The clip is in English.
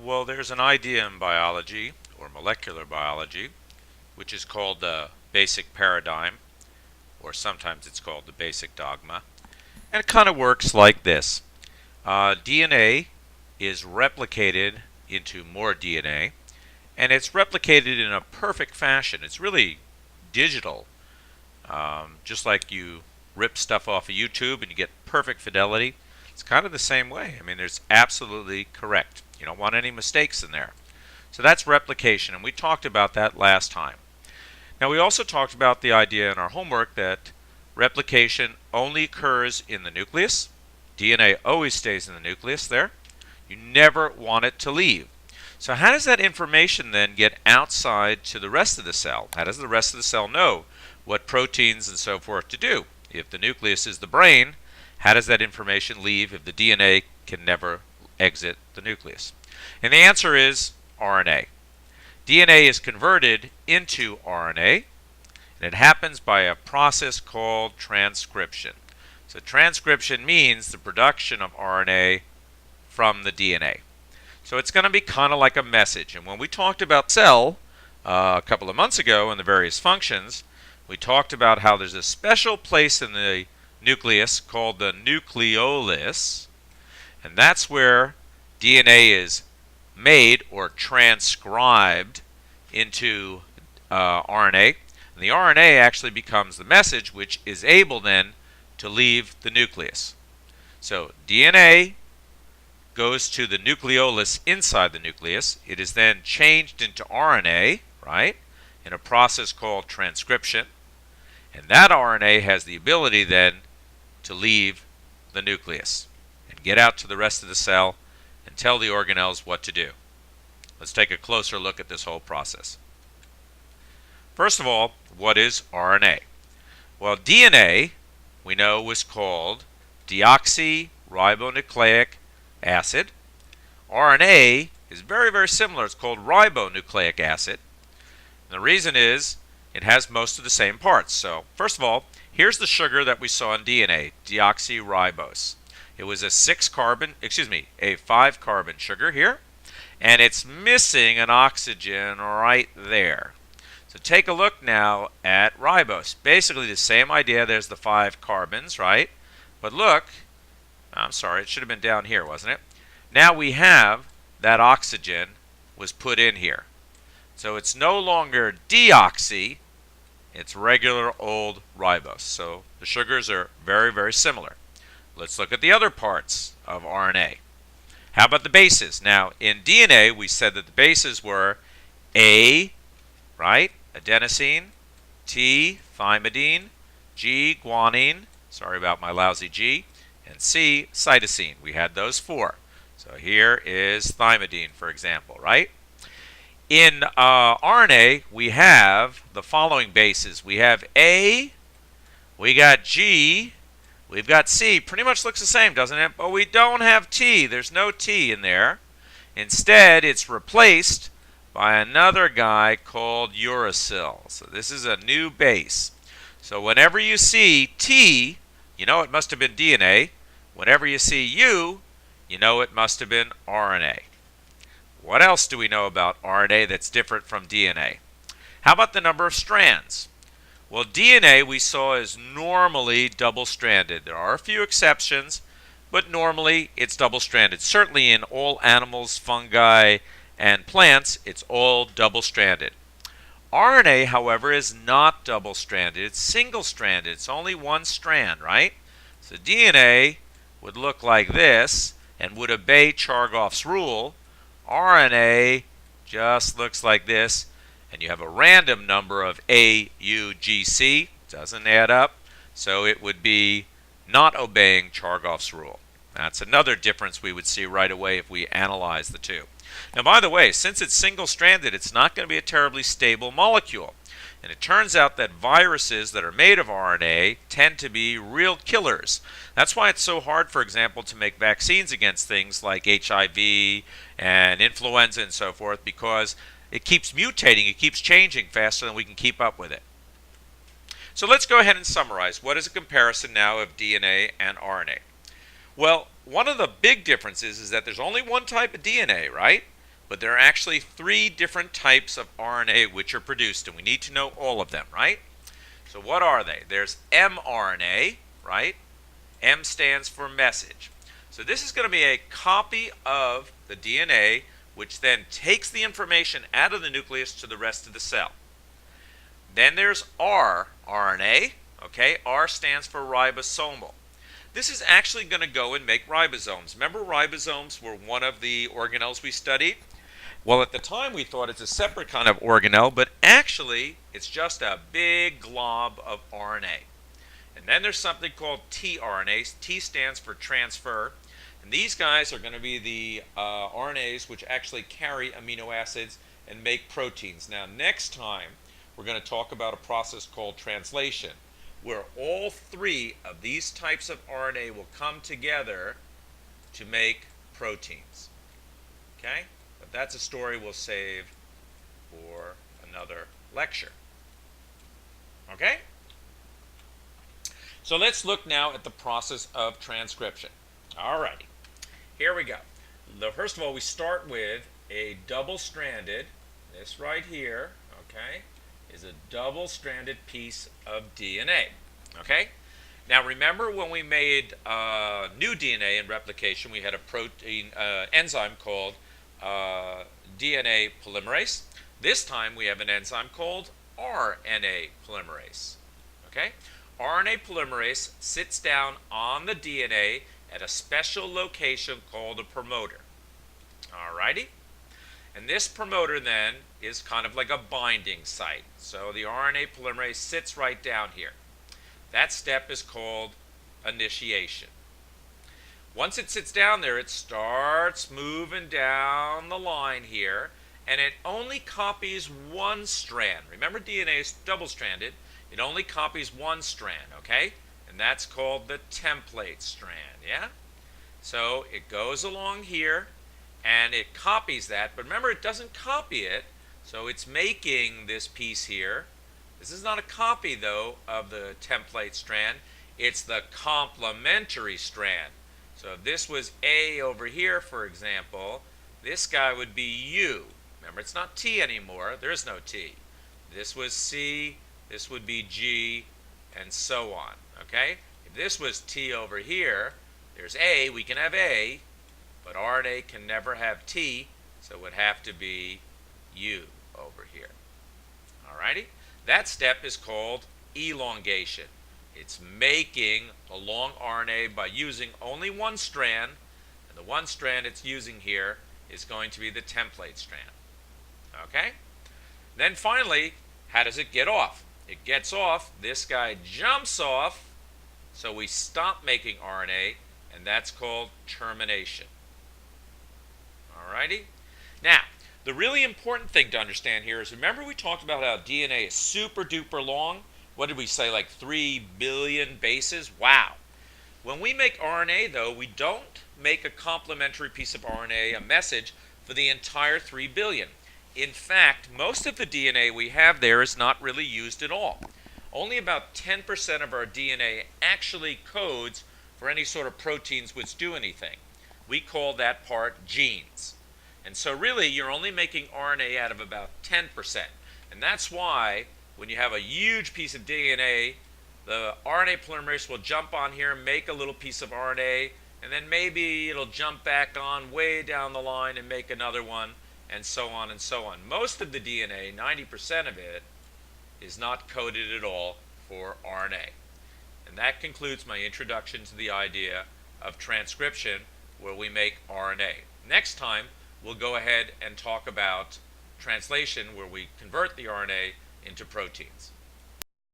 Well, there's an idea in biology, or molecular biology, which is called the basic paradigm, or sometimes it's called the basic dogma. And it kind of works like this. DNA is replicated into more DNA, and it's replicated in a perfect fashion. It's really digital, just like you rip stuff off of YouTube and you get perfect fidelity. It's kind of the same way. I mean, it's absolutely correct. You don't want any mistakes in there. So that's replication, and we talked about that last time. Now, we also talked about the idea in our homework that replication only occurs in the nucleus. DNA always stays in the nucleus there. You never want it to leave. So how does that information then get outside to the rest of the cell? How does the rest of the cell know what proteins and so forth to do? If the nucleus is the brain, how does that information leave if the DNA can never exit the nucleus? And the answer is RNA. DNA is converted into RNA, and it happens by a process called transcription. So transcription means the production of RNA from the DNA. So it's going to be kind of like a message. And when we talked about cell a couple of months ago and the various functions, we talked about how there's a special place in the nucleus called the nucleolus, and that's where DNA is made or transcribed into RNA. And the RNA actually becomes the message which is able then to leave the nucleus. So DNA goes to the nucleolus inside the nucleus. It is then changed into RNA, right, in a process called transcription. And that RNA has the ability then to leave the nucleus and get out to the rest of the cell and tell the organelles what to do. Let's take a closer look at this whole process. First of all, what is RNA? Well, DNA, we know, was called deoxyribonucleic acid. RNA is very, very similar. It's called ribonucleic acid. And the reason is it has most of the same parts. So, first of all, here's the sugar that we saw in DNA, deoxyribose. It was a 5-carbon sugar here, and it's missing an oxygen right there. So take a look now at ribose. Basically the same idea. There's the 5 carbons, right? But look, I'm sorry, it should have been down here, wasn't it? Now we have that oxygen was put in here. So it's no longer deoxy, it's regular old ribose. So the sugars are very, very similar. Let's look at the other parts of RNA. How about the bases? Now in DNA we said that the bases were A, right, adenosine, T, thymidine, G, guanine, sorry about my lousy G, and C, cytosine. We had those 4. So here is thymidine, for example, right? In RNA, we have the following bases. We have A, we got G, we've got C. Pretty much looks the same, doesn't it? But we don't have T. There's no T in there. Instead, it's replaced by another guy called uracil. So this is a new base. So whenever you see T, you know it must have been DNA. Whenever you see U, you know it must have been RNA. What else do we know about RNA that's different from DNA? How about the number of strands? Well, DNA we saw is normally double-stranded. There are a few exceptions, but normally it's double-stranded. Certainly in all animals, fungi, and plants, it's all double-stranded. RNA, however, is not double-stranded. It's single-stranded. It's only one strand, right? So DNA would look like this and would obey Chargaff's rule. RNA just looks like this, and you have a random number of A, U, G, C. Doesn't add up, so it would be not obeying Chargaff's rule. That's another difference we would see right away if we analyze the two. Now, by the way, since it's single-stranded, it's not going to be a terribly stable molecule. And it turns out that viruses that are made of RNA tend to be real killers. That's why it's so hard, for example, to make vaccines against things like HIV and influenza and so forth, because it keeps mutating, it keeps changing faster than we can keep up with it. So let's go ahead and summarize. What is a comparison now of DNA and RNA? Well, one of the big differences is that there's only one type of DNA, right? but there are actually 3 different types of RNA which are produced, and we need to know all of them, right? So what are they? There's mRNA, right? M stands for message. So this is going to be a copy of the DNA, which then takes the information out of the nucleus to the rest of the cell. Then there's rRNA, okay? R stands for ribosomal. This is actually going to go and make ribosomes. Remember, ribosomes were one of the organelles we studied? Well, at the time we thought it's a separate kind of organelle, but actually it's just a big glob of RNA. And then there's something called tRNAs. T stands for transfer. And these guys are going to be the RNAs which actually carry amino acids and make proteins. Now, next time we're going to talk about a process called translation, where all 3 of these types of RNA will come together to make proteins. Okay? But that's a story we'll save for another lecture. Okay? So let's look now at the process of transcription. Alrighty, here we go. First of all, we start with a double-stranded, this right here, okay, is a double-stranded piece of DNA. Okay? Now remember when we made new DNA in replication, we had a protein enzyme called DNA polymerase. This time we have an enzyme called RNA polymerase. Okay? RNA polymerase sits down on the DNA at a special location called a promoter. Alrighty? And this promoter then is kind of like a binding site. So the RNA polymerase sits right down here. That step is called initiation. Once it sits down there, it starts moving down the line here, and it only copies one strand. Remember, DNA is double-stranded. It only copies one strand, okay? And that's called the template strand, yeah? So it goes along here, and it copies that. But remember, it doesn't copy it, so it's making this piece here. This is not a copy, though, of the template strand. It's the complementary strand. So if this was A over here, for example, this guy would be U. Remember, it's not T anymore. There is no T. This was C. This would be G, and so on. Okay? If this was T over here, there's A. We can have A, but RNA can never have T, so it would have to be U over here. Alrighty? That step is called elongation. It's making a long RNA by using only one strand, and the one strand it's using here is going to be the template strand. Okay? Then finally, how does it get off? It gets off, this guy jumps off, so we stop making RNA, and that's called termination. Alrighty? Now, the really important thing to understand here is, remember we talked about how DNA is super duper long? What did we say, like 3 billion bases? Wow. When we make RNA, though, we don't make a complementary piece of RNA, a message, for the entire 3 billion. In fact, most of the DNA we have there is not really used at all. Only about 10% of our DNA actually codes for any sort of proteins which do anything. We call that part genes. And so really, you're only making RNA out of about 10%. And that's why when you have a huge piece of DNA, the RNA polymerase will jump on here, make a little piece of RNA, and then maybe it'll jump back on way down the line and make another one, and so on and so on. Most of the DNA, 90% of it, is not coded at all for RNA. And that concludes my introduction to the idea of transcription, where we make RNA. Next time, we'll go ahead and talk about translation, where we convert the RNA into proteins.